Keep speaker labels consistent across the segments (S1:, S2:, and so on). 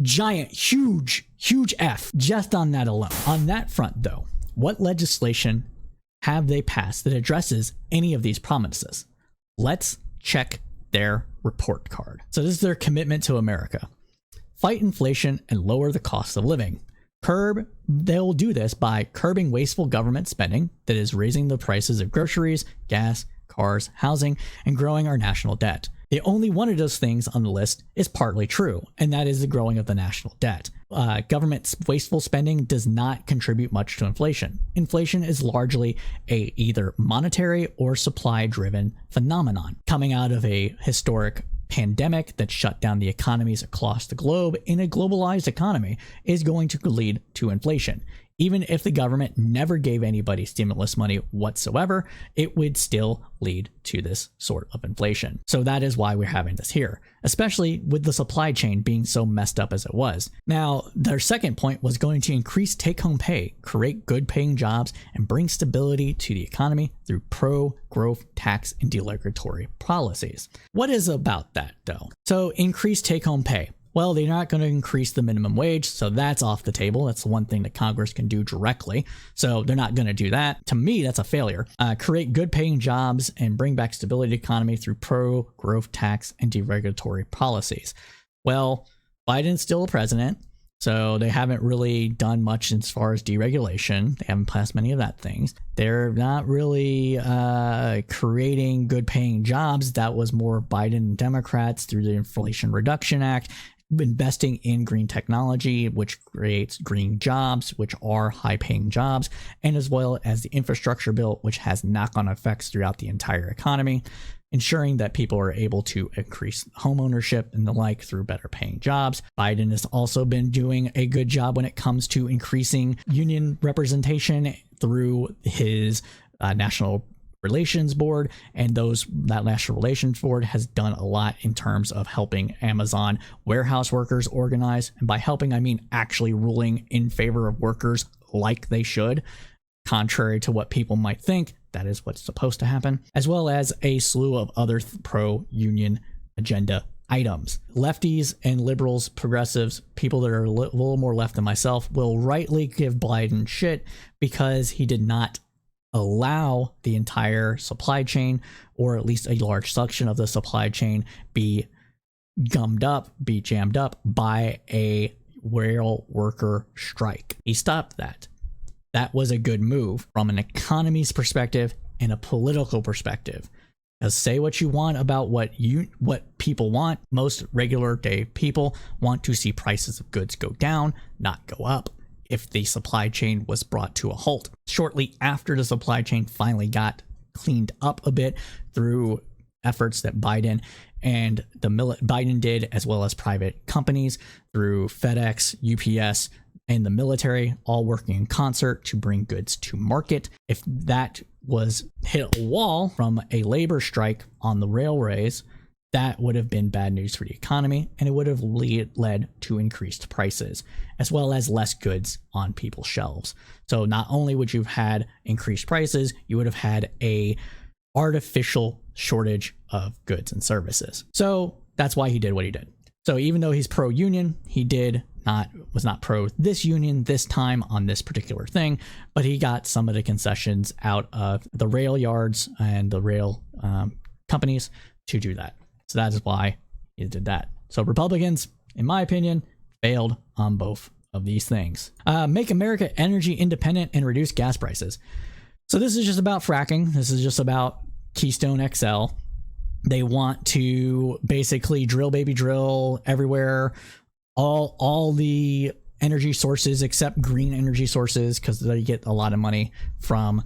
S1: Giant, huge F just on that alone. On that front, though, what legislation have they passed that addresses any of these promises? Let's check their report card. So this is their commitment to America. Fight inflation and lower the cost of living. They'll do this by curbing wasteful government spending that is raising the prices of groceries, gas, cars, housing, and growing our national debt. The only one of those things on the list is partly true, and that is the growing of the national debt. Government's wasteful spending does not contribute much to inflation. Inflation is largely a either monetary or supply-driven phenomenon. Coming out of a historic pandemic that shut down the economies across the globe in a globalized economy is going to lead to inflation. Even if the government never gave anybody stimulus money whatsoever, it would still lead to this sort of inflation. So that is why we're having this here, especially with the supply chain being so messed up as it was. Now, their second point was going to increase take-home pay, create good paying jobs, and bring stability to the economy through pro-growth tax and deregulatory policies. What is about that, though? So increase take-home pay. Well, they're not going to increase the minimum wage, so that's off the table. That's the one thing that Congress can do directly. So they're not going to do that. To me, that's a failure. Create good paying jobs and bring back stability to the economy through pro-growth tax and deregulatory policies. Well, Biden's still a president, so they haven't really done much as far as deregulation. They haven't passed many of that things. They're not really creating good paying jobs. That was more Biden and Democrats through the Inflation Reduction Act. Investing in green technology, which creates green jobs, which are high-paying jobs, and as well as the infrastructure bill, which has knock-on effects throughout the entire economy, ensuring that people are able to increase home ownership and the like through better paying jobs. Biden has also been doing a good job when it comes to increasing union representation through his National Relations Board, and that National Relations Board has done a lot in terms of helping Amazon warehouse workers organize, and by helping I mean actually ruling in favor of workers like they should, contrary to what people might think. That is what's supposed to happen, as well as a slew of other pro-union agenda items. Lefties and liberals, progressives, people that are a little more left than myself will rightly give Biden shit because he did not allow the entire supply chain, or at least a large section of the supply chain, be jammed up by a rail worker strike. He stopped that. That was a good move from an economy's perspective and a political perspective. Because say what you want about what people want. Most regular day people want to see prices of goods go down, not go up. If the supply chain was brought to a halt. Shortly after the supply chain finally got cleaned up a bit through efforts that Biden did, as well as private companies through FedEx, UPS, and the military, all working in concert to bring goods to market. If that was hit a wall from a labor strike on the railways, that would have been bad news for the economy, and it would have led to increased prices, as well as less goods on people's shelves. So not only would you have had increased prices, you would have had a artificial shortage of goods and services. So that's why he did what he did. So even though he's pro-union, he was not pro this union this time on this particular thing, but he got some of the concessions out of the rail yards and the rail companies to do that. So that is why he did that. So Republicans, in my opinion, failed on both of these things. Make America energy independent and reduce gas prices. So this is just about fracking. This is just about Keystone XL. They want to basically drill, baby drill everywhere. All the energy sources except green energy sources, because they get a lot of money from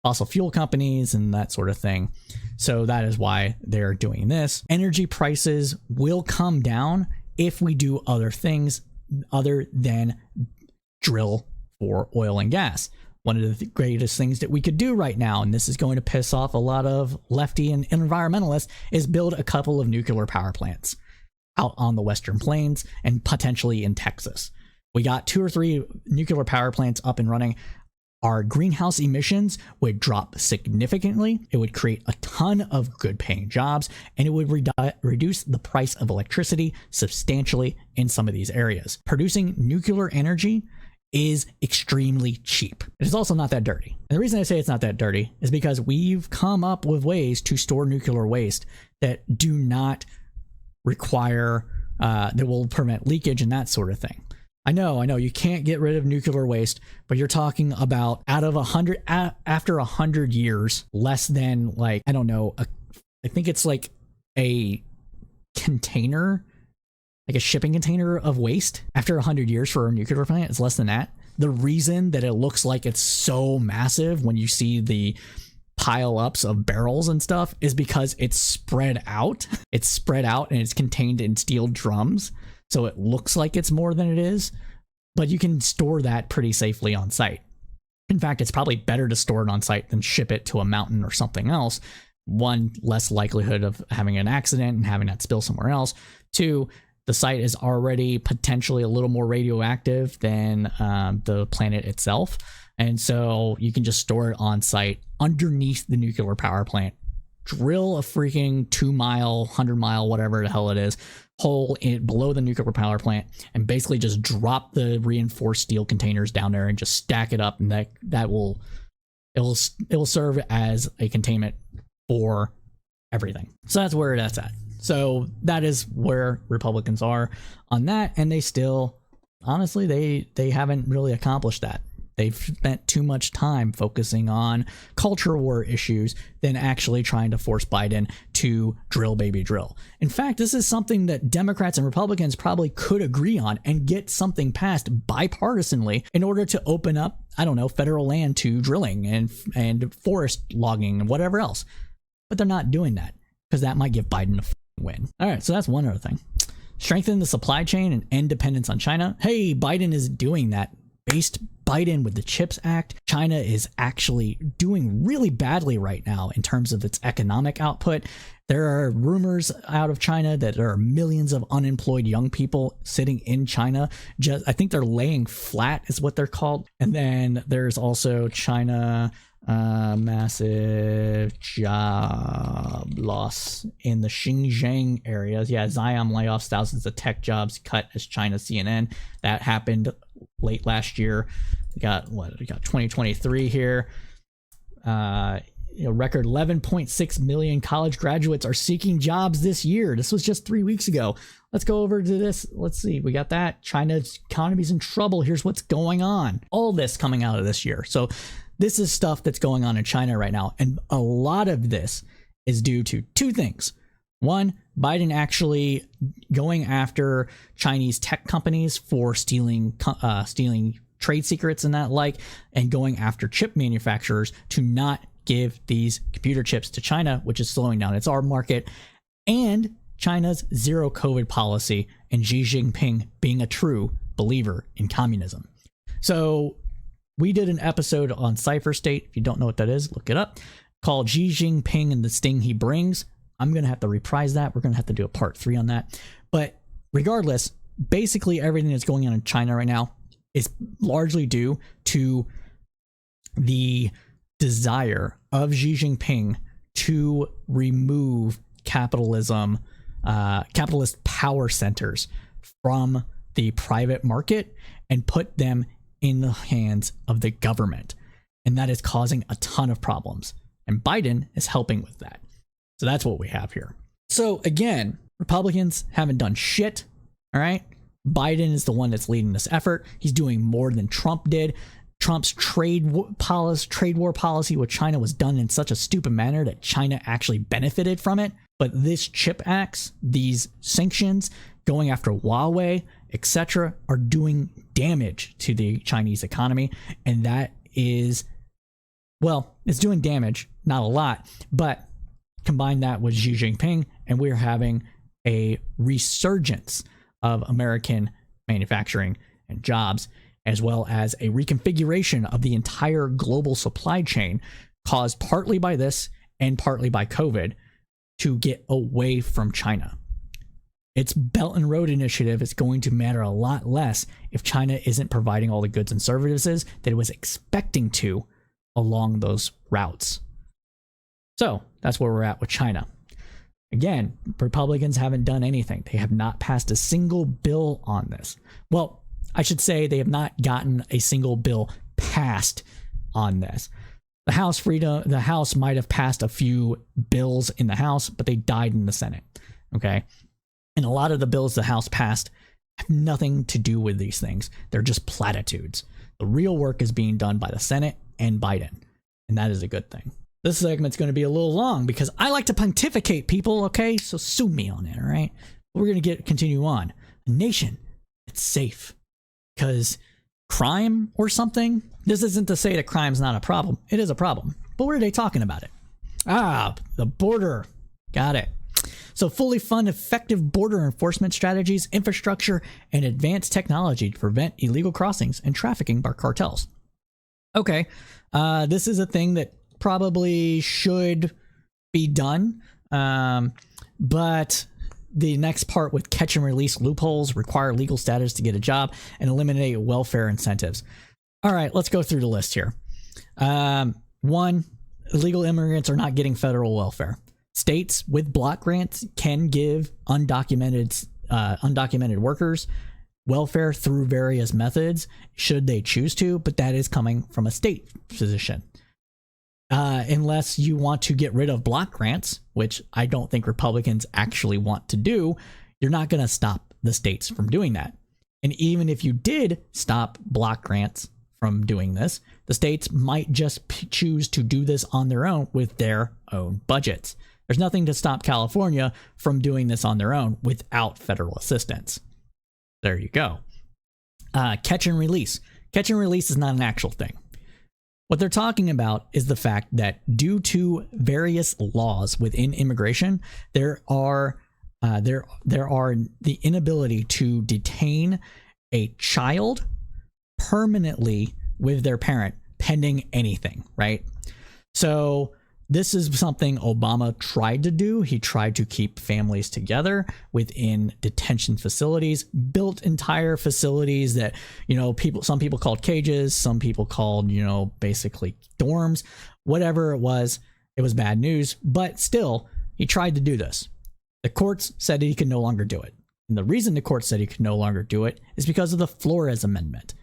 S1: fossil fuel companies and that sort of thing. So that is why they're doing this. Energy prices will come down if we do other things other than drill for oil and gas. One of the greatest things that we could do right now, and this is going to piss off a lot of lefty and environmentalists, is build a couple of nuclear power plants out on the Western Plains and potentially in Texas. We got 2 or 3 nuclear power plants up and running. our greenhouse emissions would drop significantly. It would create a ton of good paying jobs, and it would reduce the price of electricity substantially in some of these areas. Producing nuclear energy is extremely cheap. It is also not that dirty. And the reason I say it's not that dirty is because we've come up with ways to store nuclear waste that do not require, that will prevent leakage and that sort of thing. I know you can't get rid of nuclear waste, but you're talking about after 100 years, less than like, I don't know, I think it's like a container, like a shipping container of waste after 100 years for a nuclear plant. It's less than that. The reason that it looks like it's so massive when you see the pile ups of barrels and stuff is because it's spread out. It's spread out and it's contained in steel drums. So it looks like it's more than it is, but you can store that pretty safely on site. In fact, it's probably better to store it on site than ship it to a mountain or something else. One, less likelihood of having an accident and having that spill somewhere else. Two, the site is already potentially a little more radioactive than the planet itself. And so you can just store it on site underneath the nuclear power plant. Drill a freaking 2-mile, 100-mile, whatever the hell it is, hole in below the nuclear power plant, and basically just drop the reinforced steel containers down there and just stack it up, and that will serve as a containment for everything. So that's where that's at. So that is where Republicans are on that, and they still, honestly, they haven't really accomplished that. They've spent too much time focusing on culture war issues than actually trying to force Biden to drill, baby, drill. In fact, this is something that Democrats and Republicans probably could agree on and get something passed bipartisanly in order to open up, I don't know, federal land to drilling and forest logging and whatever else. But they're not doing that because that might give Biden a win. All right, so that's one other thing. Strengthen the supply chain and end dependence on China. Hey, Biden is doing that. Based Biden with the CHIPS Act, China is actually doing really badly right now in terms of its economic output. There are rumors out of China that there are millions of unemployed young people sitting in China. I think they're laying flat is what they're called. And then there's also China massive job loss in the Xinjiang areas. Yeah, Xi'an layoffs, thousands of tech jobs cut as China CNN. That happened late last year. We got 2023 here. Record 11.6 million college graduates are seeking jobs this year. This was just 3 weeks ago. Let's go over to this. Let's see. We got that. China's economy's in trouble. Here's what's going on. All this coming out of this year. So this is stuff that's going on in China right now. And a lot of this is due to two things. One, Biden actually going after Chinese tech companies for stealing trade secrets and that like, and going after chip manufacturers to not give these computer chips to China, which is slowing down its arm market, and China's zero COVID policy and Xi Jinping being a true believer in communism. So we did an episode on Cypher State. If you don't know what that is, look it up, called Xi Jinping and the Sting He Brings. I'm going to have to reprise that. We're going to have to do a part 3 on that. But regardless, basically everything that's going on in China right now is largely due to the desire of Xi Jinping to remove capitalism, capitalist power centers from the private market and put them in the hands of the government. And that is causing a ton of problems. And Biden is helping with that. So that's what we have here. So again, Republicans haven't done shit. All right. Biden is the one that's leading this effort. He's doing more than Trump did. Trump's trade war policy with China was done in such a stupid manner that China actually benefited from it. But this chip acts, these sanctions going after Huawei, etc., are doing damage to the Chinese economy. And that is, well, it's doing damage, not a lot, but combine that with Xi Jinping, and we're having a resurgence of American manufacturing and jobs, as well as a reconfiguration of the entire global supply chain caused partly by this and partly by COVID to get away from China. Its Belt and Road Initiative is going to matter a lot less if China isn't providing all the goods and services that it was expecting to along those routes. So that's where we're at with China. Again, Republicans haven't done anything. They have not passed a single bill on this. Well, I should say they have not gotten a single bill passed on this. The House might have passed a few bills in the House, but they died in the Senate. Okay. And a lot of the bills the House passed have nothing to do with these things. They're just platitudes. The real work is being done by the Senate and Biden. And that is a good thing. This segment's going to be a little long because I like to pontificate, people, okay? So sue me on it, all right? We're going to continue on. A nation that's safe. Because crime or something, this isn't to say that crime's not a problem. It is a problem. But what are they talking about it? The border. Got it. So fully fund effective border enforcement strategies, infrastructure, and advanced technology to prevent illegal crossings and trafficking by cartels. Okay, this is a thing that probably should be done, but the next part with catch and release loopholes, require legal status to get a job, and eliminate welfare incentives. All right, let's go through the list here. 1, illegal immigrants are not getting federal welfare. States with block grants can give undocumented workers welfare through various methods, should they choose to, but that is coming from a state position. Unless you want to get rid of block grants, which I don't think Republicans actually want to do, you're not going to stop the states from doing that. And even if you did stop block grants from doing this, the states might just choose to do this on their own with their own budgets. There's nothing to stop California from doing this on their own without federal assistance. There you go. Catch and release. Catch and release is not an actual thing. What they're talking about is the fact that due to various laws within immigration, there are the inability to detain a child permanently with their parent pending anything, right? So this is something Obama tried to do. He tried to keep families together within detention facilities, built entire facilities that, some people called cages, some people called, basically dorms, whatever it was bad news, but still he tried to do this. The courts said he could no longer do it. And the reason the court said he could no longer do it is because of the Flores Amendment.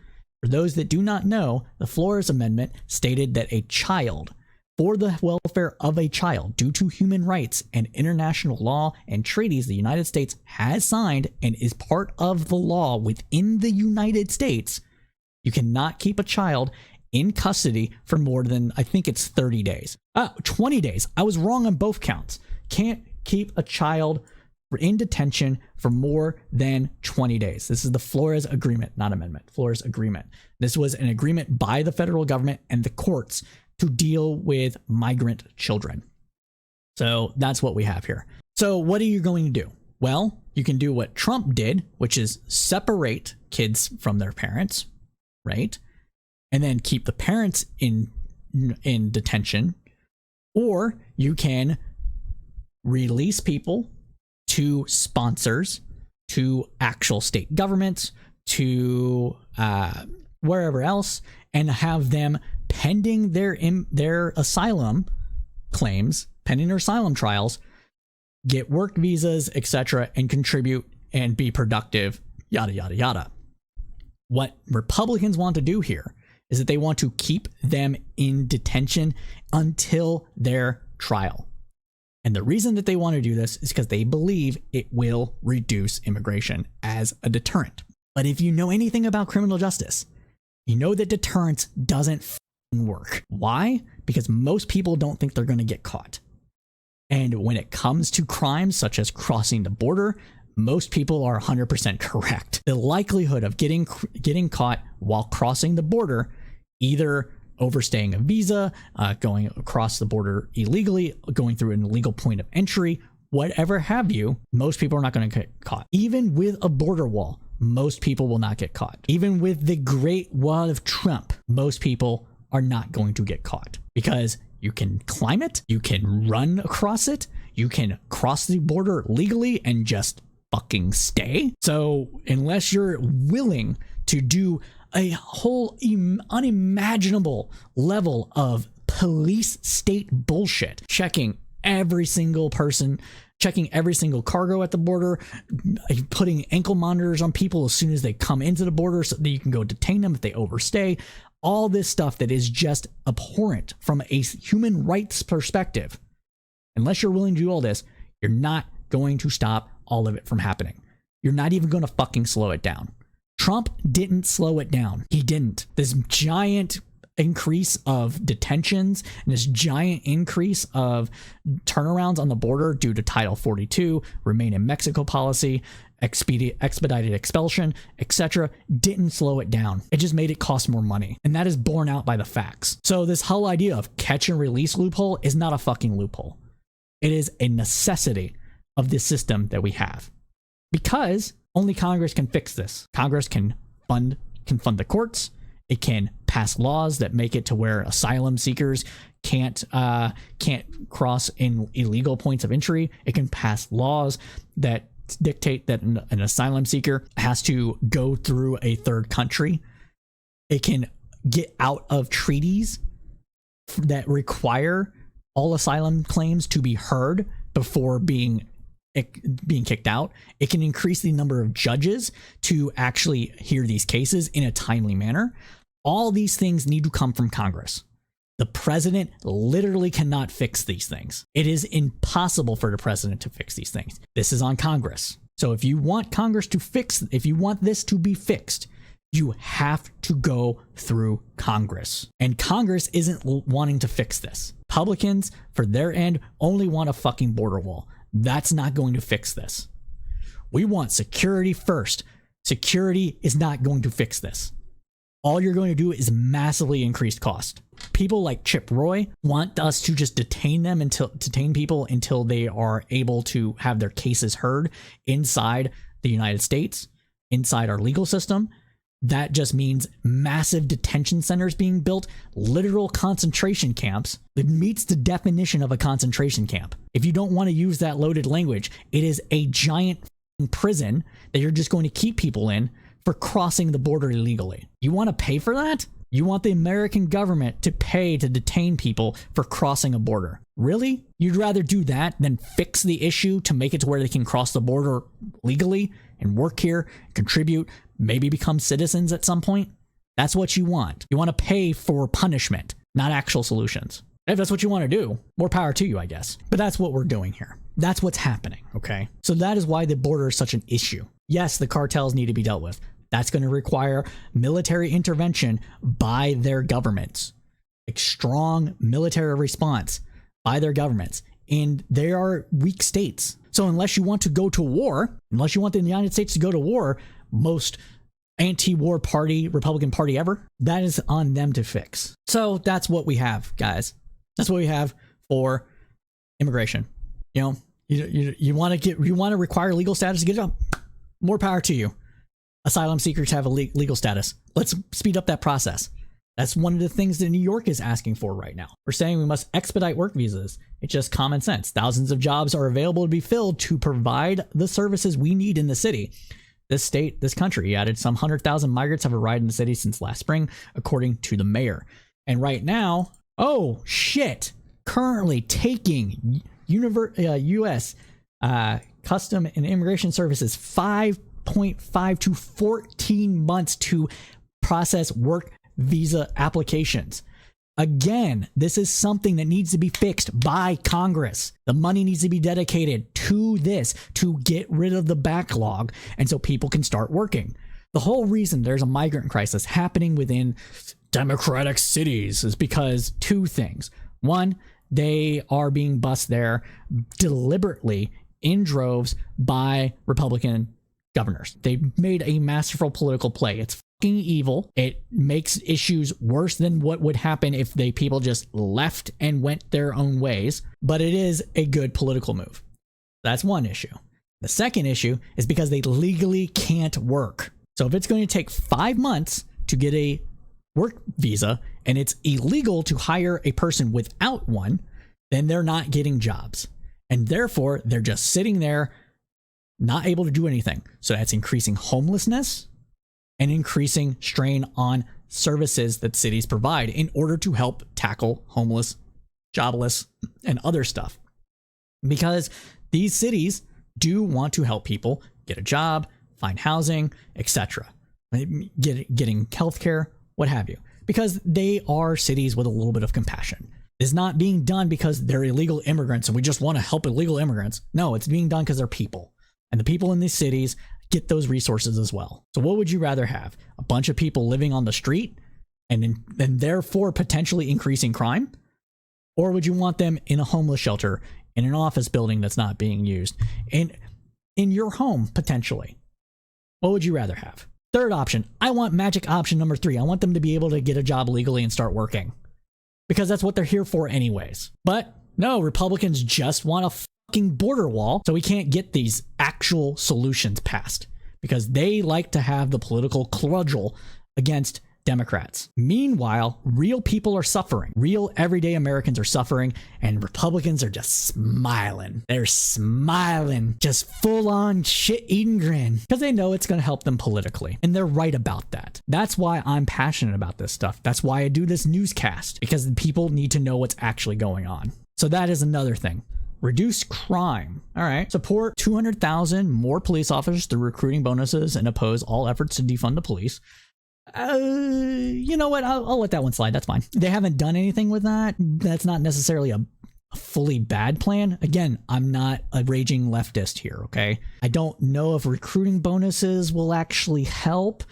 S1: For those that do not know, the Flores Amendment stated that a child, for the welfare of a child, due to human rights and international law and treaties the United States has signed and is part of the law within the United States, you cannot keep a child in custody for more than, I think it's 30 days. 20 days. I was wrong on both counts. Can't keep a child in detention for more than 20 days. This is the Flores Agreement, not amendment. Flores Agreement. This was an agreement by the federal government and the courts to deal with migrant children. So that's what we have here. So what are you going to do? Well, you can do what Trump did, which is separate kids from their parents, right? And then keep the parents in detention. Or you can release people to sponsors, to actual state governments, to wherever else, and have them pending their asylum claims, pending their asylum trials, get work visas, etc., and contribute and be productive, yada, yada, yada. What Republicans want to do here is that they want to keep them in detention until their trial. And the reason that they want to do this is because they believe it will reduce immigration as a deterrent. But if you know anything about criminal justice, you know that deterrence doesn't work. Why? Because most people don't think they're going to get caught. And when it comes to crimes such as crossing the border, most people are 100% correct. The likelihood of getting caught while crossing the border, either overstaying a visa, going across the border illegally, going through an illegal point of entry, whatever have you, most people are not going to get caught. Even with a border wall, most people will not get caught. Even with the Great Wall of Trump, most people are not going to get caught because you can climb it, you can run across it, you can cross the border legally and just fucking stay. So unless you're willing to do a whole unimaginable level of police state bullshit, checking every single person, checking every single cargo at the border, putting ankle monitors on people as soon as they come into the border so that you can go detain them if they overstay, all this stuff that is just abhorrent from a human rights perspective. Unless you're willing to do all this, you're not going to stop all of it from happening. You're not even going to fucking slow it down. Trump didn't slow it down. He didn't. This giant increase of detentions and this giant increase of turnarounds on the border due to Title 42, Remain in Mexico policy, expedited expulsion, etc., didn't slow it down. It just made it cost more money. And that is borne out by the facts. So this whole idea of catch and release loophole is not a fucking loophole. It is a necessity of the system that we have. Because only Congress can fix this. Congress can fund the courts. It can pass laws that make it to where asylum seekers can't cross in illegal points of entry. It can pass laws that dictate that an asylum seeker has to go through a third country. It can get out of treaties that require all asylum claims to be heard before being kicked out. It can increase the number of judges to actually hear these cases in a timely manner. All these things need to come from Congress. The president literally cannot fix these things. It is impossible for the president to fix these things. This is on Congress. So if you want Congress to fix, if you want this to be fixed, you have to go through Congress. And Congress isn't wanting to fix this. Republicans, for their end, only want a fucking border wall. That's not going to fix this. We want security first. Security is not going to fix this. All you're going to do is massively increase cost. People like Chip Roy want us to just detain people until they are able to have their cases heard inside the United States, inside our legal system. That just means massive detention centers being built, literal concentration camps. It meets the definition of a concentration camp. If you don't want to use that loaded language, it is a giant prison that you're just going to keep people in for crossing the border illegally. You want to pay for that? You want the American government to pay to detain people for crossing a border. Really? You'd rather do that than fix the issue to make it to where they can cross the border legally and work here, contribute, maybe become citizens at some point? That's what you want. You want to pay for punishment, not actual solutions. If that's what you want to do, more power to you, I guess. But that's what we're doing here. That's what's happening, okay? So that is why the border is such an issue. Yes, the cartels need to be dealt with. That's going to require military intervention by their governments. A strong military response by their governments. And they are weak states. So unless you want to go to war, unless you want the United States to go to war, most anti-war party, Republican Party ever, that is on them to fix. So that's what we have, guys. That's what we have for immigration. You know, you want to require legal status to get it up. More power to you. Asylum seekers have a legal status. Let's speed up that process. That's one of the things that New York is asking for right now. We're saying we must expedite work visas. It's just common sense. Thousands of jobs are available to be filled to provide the services we need in the city. This state, this country added some 100,000 migrants have arrived in the city since last spring, according to the mayor. And right now, oh shit, currently taking U.S. Custom and Immigration Services 5.5 to 14 months to process work visa applications. Again, this is something that needs to be fixed by Congress. The money needs to be dedicated to this to get rid of the backlog and so people can start working. The whole reason there's a migrant crisis happening within democratic cities is because two things. One, they are being bussed there deliberately in droves by Republican governors. They made a masterful political play. It's fucking evil. It makes issues worse than what would happen if people just left and went their own ways, but it is a good political move. That's one issue. The second issue is because they legally can't work. So if it's going to take 5 months to get a work visa and it's illegal to hire a person without one, then they're not getting jobs. And therefore, they're just sitting there not able to do anything. So that's increasing homelessness and increasing strain on services that cities provide in order to help tackle homeless, jobless, and other stuff. Because these cities do want to help people get a job, find housing, etc. Getting healthcare, what have you. Because they are cities with a little bit of compassion. It's not being done because they're illegal immigrants and we just want to help illegal immigrants. No, it's being done because they're people. And the people in these cities get those resources as well. So what would you rather have? A bunch of people living on the street and therefore potentially increasing crime? Or would you want them in a homeless shelter, in an office building that's not being used, in your home potentially? What would you rather have? Third option, I want magic option number 3. I want them to be able to get a job legally and start working. Because that's what they're here for anyways. But no, Republicans just want a fucking border wall so we can't get these actual solutions passed. Because they like to have the political cudgel against Democrats. Meanwhile, real people are suffering. Real everyday Americans are suffering, and Republicans are just smiling. They're smiling, just full on shit-eating grin, because they know it's going to help them politically. And they're right about that. That's why I'm passionate about this stuff. That's why I do this newscast, because people need to know what's actually going on. So that is another thing. Reduce crime. All right. Support 200,000 more police officers through recruiting bonuses and oppose all efforts to defund the police. You know what? I'll let that one slide. That's fine. They haven't done anything with that. That's not necessarily a fully bad plan. Again, I'm not a raging leftist here, okay? I don't know if recruiting bonuses will actually help.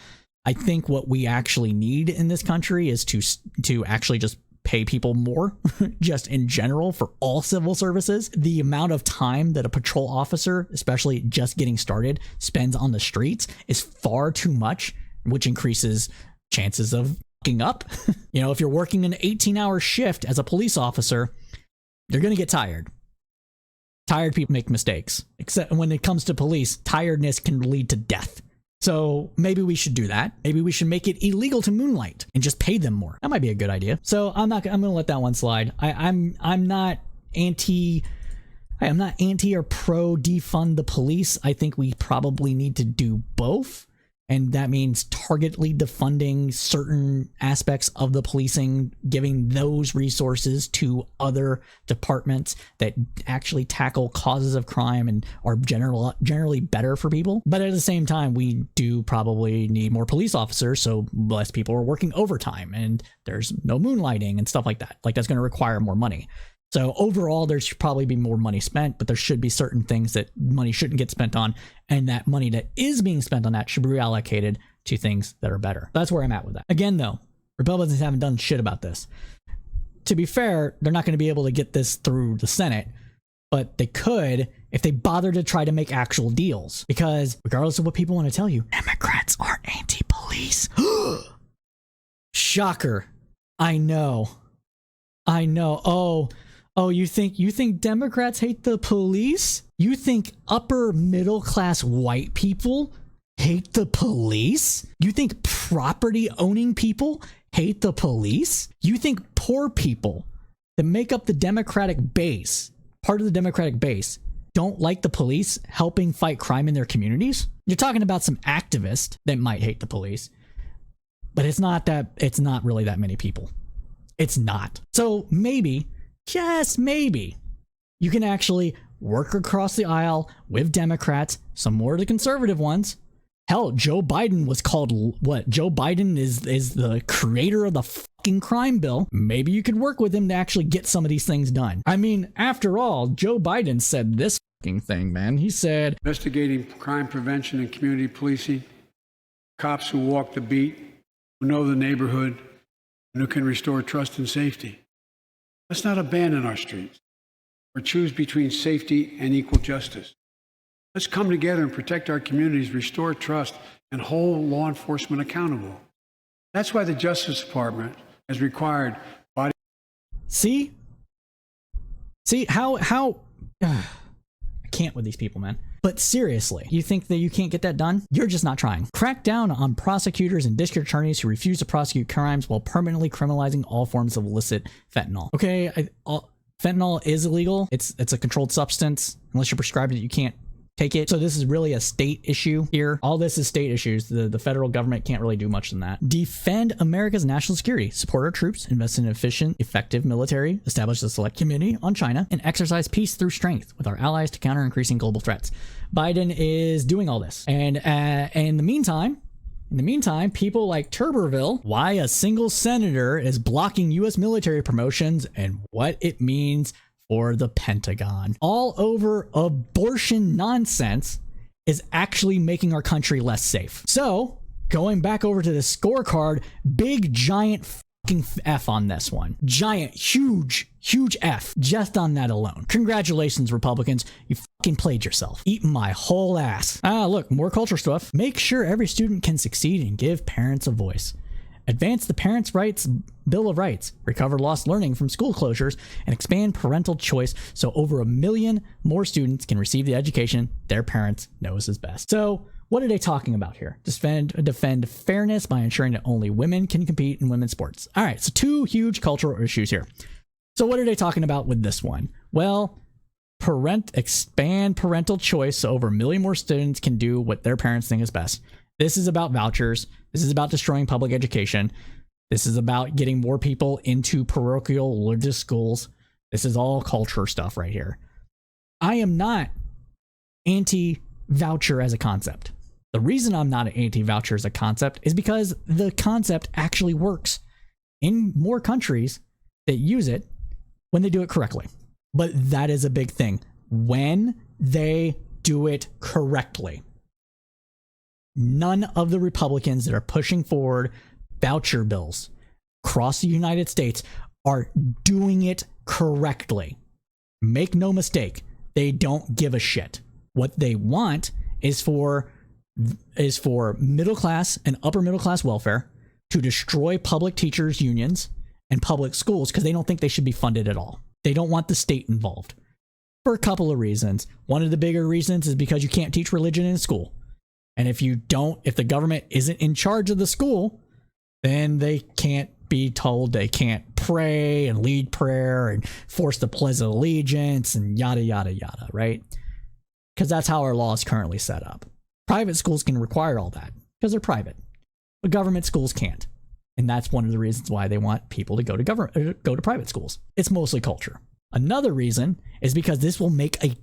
S1: I think what we actually need in this country is to actually just pay people more, just in general, for all civil services. The amount of time that a patrol officer, especially just getting started, spends on the streets is far too much, which increases chances of fucking up. You know, if you're working an 18-hour shift as a police officer, you're going to get tired. Tired people make mistakes. Except when it comes to police, tiredness can lead to death. So maybe we should do that. Maybe we should make it illegal to moonlight and just pay them more. That might be a good idea. So I'm going to let that one slide. I'm not anti or pro defund the police. I think we probably need to do both. And that means targetedly defunding certain aspects of the policing, giving those resources to other departments that actually tackle causes of crime and are generally better for people. But at the same time, we do probably need more police officers, so less people are working overtime and there's no moonlighting and stuff like that. Like, that's going to require more money. So overall, there should probably be more money spent, but there should be certain things that money shouldn't get spent on, and that money that is being spent on that should be reallocated to things that are better. That's where I'm at with that. Again, though, Republicans haven't done shit about this. To be fair, they're not going to be able to get this through the Senate, but they could if they bother to try to make actual deals. Because regardless of what people want to tell you, Democrats are anti-police. Shocker. I know. Oh, you think Democrats hate the police? You think upper middle class white people hate the police? You think property owning people hate the police? You think poor people that make up the Democratic base, part of the Democratic base, don't like the police helping fight crime in their communities? You're talking about some activist that might hate the police, but it's not really that many people. It's not. So maybe, just maybe, you can actually work across the aisle with Democrats, some more of the conservative ones. Hell, Joe Biden was called what? Joe Biden is the creator of the fucking crime bill. Maybe you could work with him to actually get some of these things done. I mean, after all, Joe Biden said this fucking thing, man. He said,
S2: investigating crime prevention and community policing, cops who walk the beat, who know the neighborhood, and who can restore trust and safety. Let's not abandon our streets or choose between safety and equal justice. Let's come together and protect our communities, restore trust, and hold law enforcement accountable. That's why the Justice Department has required body...
S1: See how I can't with these people, man. But seriously, you think that you can't get that done? You're just not trying. Crack down on prosecutors and district attorneys who refuse to prosecute crimes while permanently criminalizing all forms of illicit fentanyl. Okay, fentanyl is illegal. It's a controlled substance. Unless you're prescribed it, you can't take it. So this is really a state issue here. All this is state issues. The federal government can't really do much than that. Defend America's national security. Support our troops. Invest in an efficient, effective military. Establish a select committee on China. And exercise peace through strength with our allies to counter increasing global threats. Biden is doing all this. And in the meantime, people like Tuberville, why a single senator is blocking U.S. military promotions and what it means for the Pentagon. All over abortion nonsense is actually making our country less safe. So, going back over to the scorecard, big giant fucking F on this one. Giant, huge F just on that alone. Congratulations, Republicans. You fucking played yourself. Eating my whole ass. Look, more culture stuff. Make sure every student can succeed and give parents a voice. Advance the Parents' Rights Bill of Rights, recover lost learning from school closures, and expand parental choice so over 1 million more students can receive the education their parents knows is best. So, what are they talking about here? Defend fairness by ensuring that only women can compete in women's sports. All right, so 2 huge cultural issues here. So what are they talking about with this one? Well, expand parental choice so over 1 million more students can do what their parents think is best. This is about vouchers. This is about destroying public education. This is about getting more people into parochial religious schools. This is all culture stuff right here. I am not anti-voucher as a concept. The reason I'm not an anti-voucher as a concept is because the concept actually works in more countries that use it when they do it correctly. But that is a big thing. When they do it correctly. None of the Republicans that are pushing forward voucher bills across the United States are doing it correctly. Make no mistake, they don't give a shit. What they want is for middle class and upper middle class welfare to destroy public teachers unions and public schools because they don't think they should be funded at all. They don't want the state involved for a couple of reasons. One of the bigger reasons is because you can't teach religion in school. And if the government isn't in charge of the school, then they can't be told they can't pray and lead prayer and force the Pledge of Allegiance and yada, yada, yada, right? Because that's how our law is currently set up. Private schools can require all that because they're private, but government schools can't. And that's one of the reasons why they want people to go to private schools. It's mostly culture. Another reason is because this will make a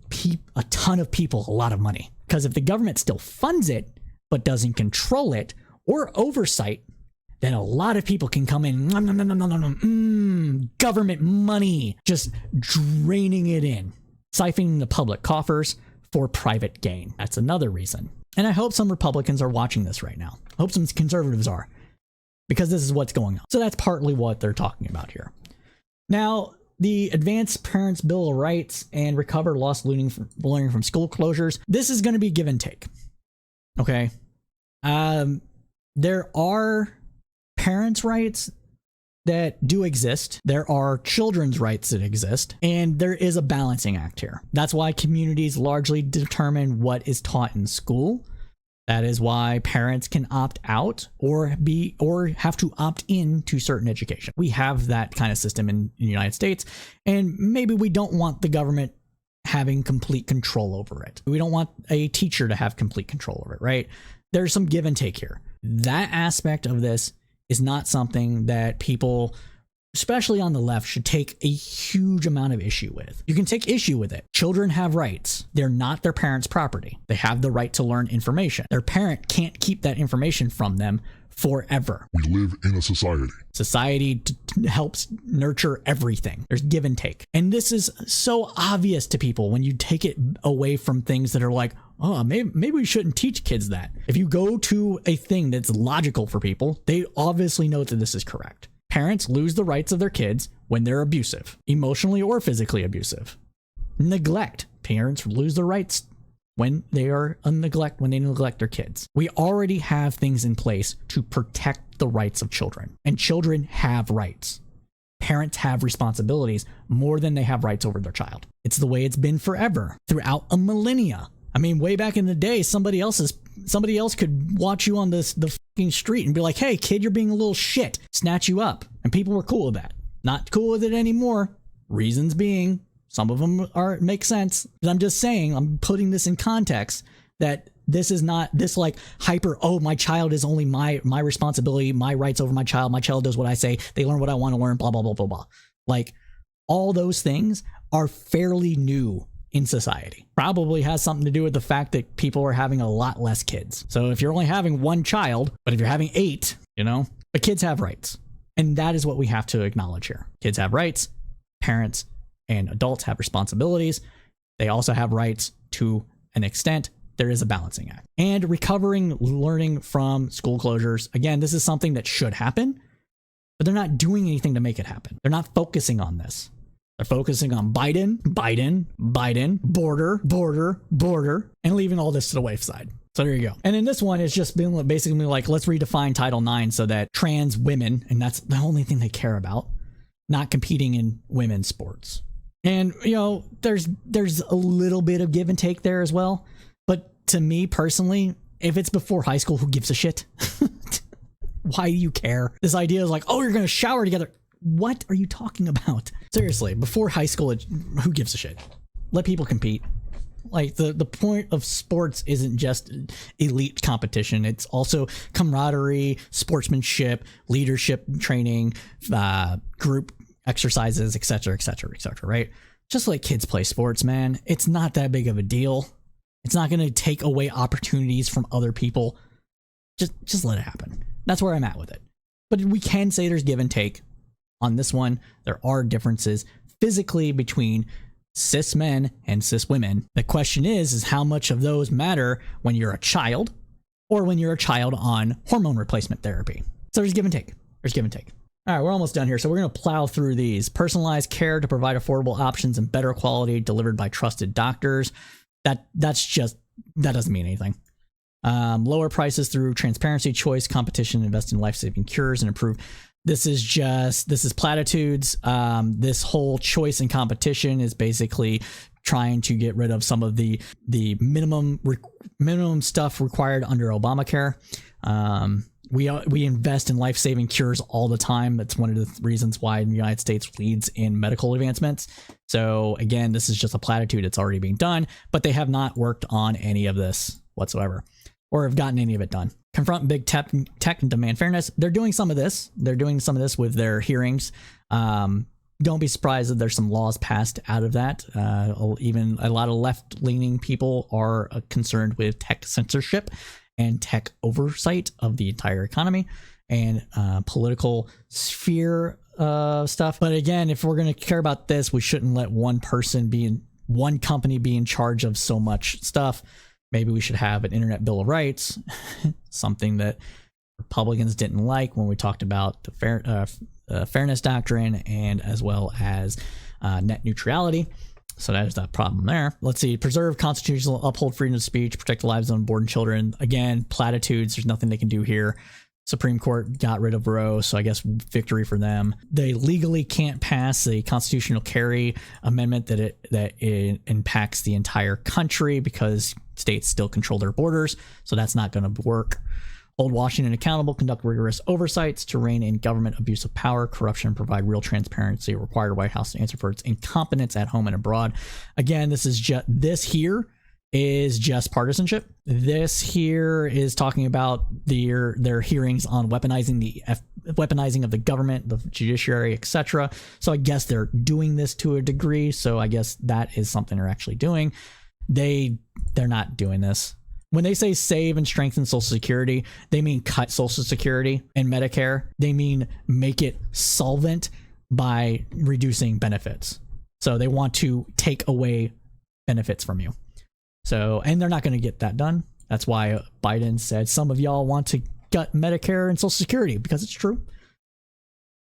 S1: ton of people a lot of money. Because if the government still funds it, but doesn't control it or oversight, then a lot of people can come in, government money, just draining it in, siphoning the public coffers for private gain. That's another reason. And I hope some Republicans are watching this right now. I hope some conservatives are, because this is what's going on. So that's partly what they're talking about here. Now, the Advanced Parents' Bill of Rights and recover lost learning from school closures. This is going to be give and take. Okay. There are parents' rights that do exist. There are children's rights that exist. And there is a balancing act here. That's why communities largely determine what is taught in school. That is why parents can opt out or have to opt in to certain education. We have that kind of system in the United States, and maybe we don't want the government having complete control over it. We don't want a teacher to have complete control over it, right? There's some give and take here. That aspect of this is not something that people, especially on the left, should take a huge amount of issue with. You can take issue with it. Children have rights. They're not their parents' property. They have the right to learn information. Their parent can't keep that information from them forever.
S3: We live in a society.
S1: Society helps nurture everything. There's give and take. And this is so obvious to people when you take it away from things that are like, oh, maybe we shouldn't teach kids that. If you go to a thing that's logical for people, they obviously know that this is correct. Parents lose the rights of their kids when they're abusive, emotionally or physically abusive. Neglect. Parents lose their rights when they neglect their kids. We already have things in place to protect the rights of children, and children have rights. Parents have responsibilities more than they have rights over their child. It's the way it's been forever, throughout a millennia. I mean, way back in the day, somebody else could watch you on the fucking street and be like, hey, kid, you're being a little shit. Snatch you up. And people were cool with that. Not cool with it anymore. Reasons being Some of them make sense. But I'm just saying, I'm putting this in context that this is not this like hyper, oh, my child is only my responsibility, my rights over my child. My child does what I say. They learn what I want to learn, blah, blah, blah, blah, blah. Like all those things are fairly new in society. Probably has something to do with the fact that people are having a lot less kids. So if you're only having one child, but if you're having 8, but kids have rights. And that is what we have to acknowledge here. Kids have rights. Parents and adults have responsibilities. They also have rights to an extent. There is a balancing act. And recovering learning from school closures. Again, this is something that should happen, but they're not doing anything to make it happen. They're not focusing on this. They're focusing on Biden, border, and leaving all this to the wayside. So there you go. And then this one is just been basically like, let's redefine Title IX so that trans women, and that's the only thing they care about, not competing in women's sports. And, there's a little bit of give and take there as well. But to me personally, if it's before high school, who gives a shit? Why do you care? This idea is like, oh, you're going to shower together. What are you talking about? Seriously, before high school, who gives a shit? Let people compete. Like the point of sports isn't just elite competition. It's also camaraderie, sportsmanship, leadership training, group exercises, etc., right? Just let kids play sports, man. It's not that big of a deal. It's not going to take away opportunities from other people. Just let it happen. That's where I'm at with it. But we can say there's give and take. On this one, there are differences physically between cis men and cis women. The question is how much of those matter when you're a child or when you're a child on hormone replacement therapy. So there's give and take. All right, we're almost done here. So we're going to plow through these. Personalized care to provide affordable options and better quality delivered by trusted doctors. That doesn't mean anything. Lower prices through transparency, choice, competition, invest in life-saving cures and improve. This is platitudes. This whole choice and competition is basically trying to get rid of some of the minimum stuff required under Obamacare. We invest in life-saving cures all the time. That's one of the reasons why the United States leads in medical advancements. So again, this is just a platitude. It's already being done, but they have not worked on any of this whatsoever or have gotten any of it done. Confront big tech and demand fairness. They're doing some of this. With their hearings. Don't be surprised that there's some laws passed out of that. Even a lot of left-leaning people are concerned with tech censorship and tech oversight of the entire economy and political sphere stuff. But again, if we're going to care about this, we shouldn't let one company be in charge of so much stuff. Maybe we should have an Internet Bill of Rights, something that Republicans didn't like when we talked about the fairness doctrine and as well as net neutrality. So that is that problem there. Let's see. Preserve constitutional, uphold freedom of speech, protect the lives of unborn children. Again, platitudes. There's nothing they can do here. Supreme Court got rid of Roe, so I guess victory for them. They legally can't pass the constitutional carry amendment that it impacts the entire country because states still control their borders, so that's not going to work. Hold Washington accountable, conduct rigorous oversights to rein in government abuse of power, corruption, provide real transparency, require the White House to answer for its incompetence at home and abroad. Again, this here is just partisanship. This here is talking about their hearings on weaponizing of the government, the judiciary, etc. So I guess they're doing this to a degree. So I guess that is something they're actually doing. They're not doing this. When they say save and strengthen Social Security, they mean cut Social Security and Medicare. They mean make it solvent by reducing benefits. So they want to take away benefits from you. So, and they're not going to get that done. That's why Biden said some of y'all want to gut Medicare and Social Security, because it's true.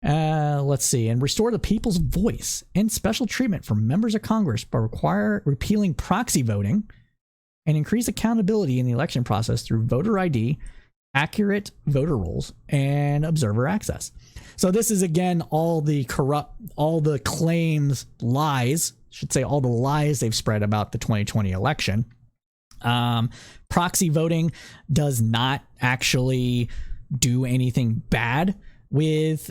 S1: Let's see. And restore the people's voice and special treatment for members of Congress by repealing proxy voting and increase accountability in the election process through voter ID, accurate voter rolls, and observer access. So this is, again, all the claims, lies, all the lies they've spread about the 2020 election. Proxy voting does not actually do anything bad with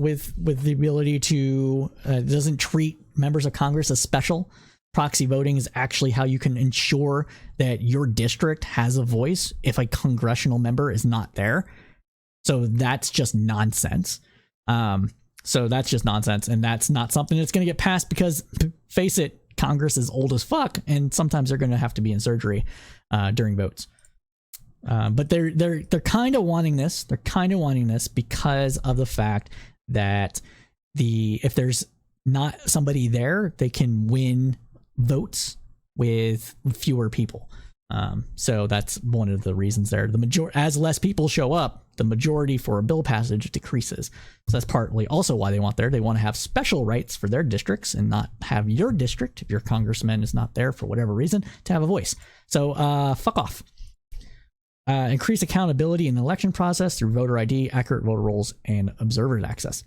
S1: with the ability to doesn't treat members of Congress as special. Proxy voting is actually how you can ensure that your district has a voice if a congressional member is not there. So that's just nonsense. And that's not something that's going to get passed because, face it, Congress is old as fuck, and sometimes they're going to have to be in surgery during votes. But they're kind of wanting this. They're kind of wanting this because of the fact that if there's not somebody there, they can win votes with fewer people. So that's one of the reasons there. As less people show up, the majority for a bill passage decreases. So that's partly also why they want there. They want to have special rights for their districts and not have your district, if your congressman is not there for whatever reason, to have a voice. So fuck off. Increase accountability in the election process through voter ID, accurate voter rolls, and observers access.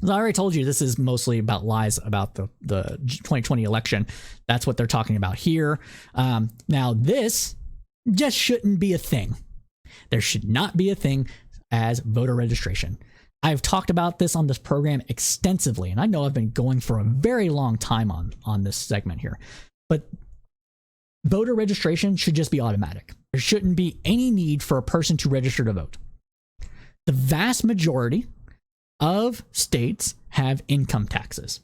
S1: As I already told you, this is mostly about lies about the 2020 election. That's what they're talking about here. Now, this just shouldn't be a thing. There should not be a thing as voter registration. I've talked about this on this program extensively, and I know I've been going for a very long time on this segment here. But voter registration should just be automatic. There shouldn't be any need for a person to register to vote. The vast majority of states have income taxes.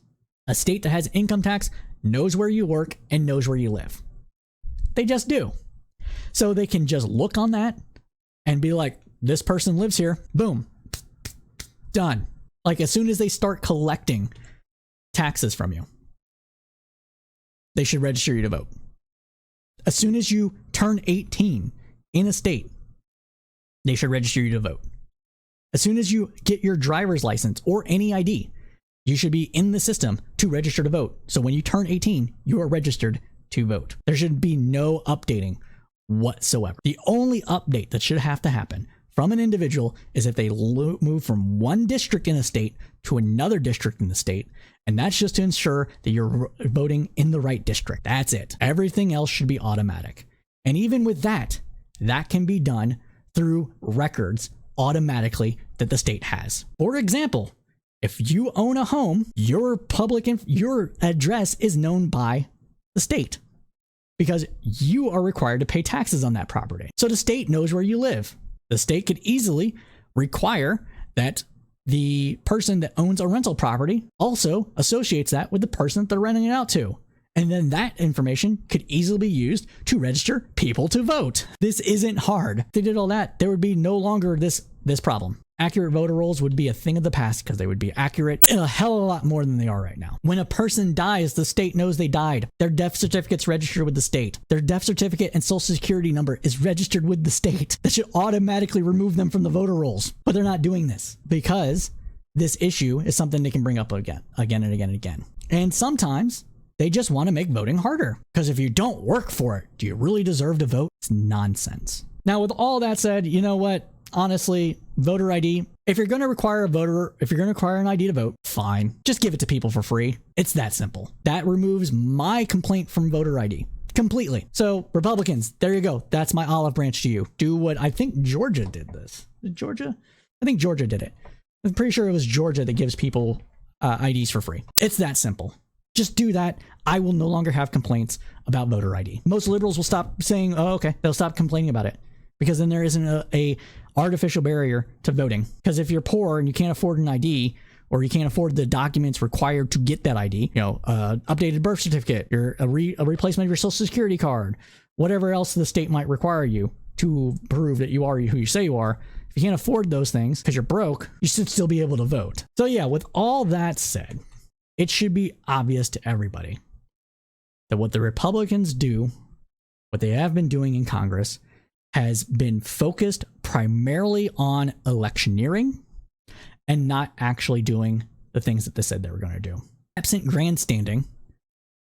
S1: A state that has income tax knows where you work and knows where you live. They just do. So they can just look on that and be like, this person lives here. Boom. Done. Like as soon as they start collecting taxes from you, they should register you to vote. As soon as you turn 18 in a state, they should register you to vote. As soon as you get your driver's license or any ID, you should be in the system to register to vote. So when you turn 18, you are registered to vote. There should be no updating whatsoever. The only update that should have to happen from an individual is if they move from one district in a state to another district in the state. And that's just to ensure that you're voting in the right district. That's it. Everything else should be automatic. And even with that, that can be done through records automatically that the state has. For example, if you own a home, your address is known by the state because you are required to pay taxes on that property. So the state knows where you live. The state could easily require that the person that owns a rental property also associates that with the person that they're renting it out to. And then that information could easily be used to register people to vote. This isn't hard. If they did all that, there would be no longer this problem. Accurate voter rolls would be a thing of the past because they would be accurate a hell of a lot more than they are right now. When a person dies, the state knows they died. Their death certificate's registered with the state. Their death certificate and social security number is registered with the state. That should automatically remove them from the voter rolls. But they're not doing this because this issue is something they can bring up again and again. And sometimes they just want to make voting harder. Because if you don't work for it, do you really deserve to vote? It's nonsense. Now, with all that said, you know what? Honestly, voter ID, if you're going to require an ID to vote, fine. Just give it to people for free. It's that simple. That removes my complaint from voter ID completely. So Republicans, there you go. That's my olive branch to you. Do what I think Georgia did this. Georgia? I think Georgia did it. I'm pretty sure it was Georgia that gives people IDs for free. It's that simple. Just do that. I will no longer have complaints about voter ID. Most liberals will stop saying, oh, okay. They'll stop complaining about it because then there isn't a artificial barrier to voting. Because if you're poor and you can't afford an ID or you can't afford the documents required to get that ID, updated birth certificate, a replacement of your social security card, whatever else the state might require you to prove that you are who you say you are. If you can't afford those things because you're broke, you should still be able to vote. So yeah, with all that said, it should be obvious to everybody that what the Republicans do, what they have been doing in Congress, has been focused primarily on electioneering and not actually doing the things that they said they were going to do. Absent grandstanding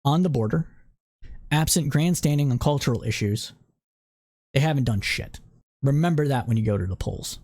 S1: on the border, absent grandstanding on cultural issues, they haven't done shit. Remember that when you go to the polls.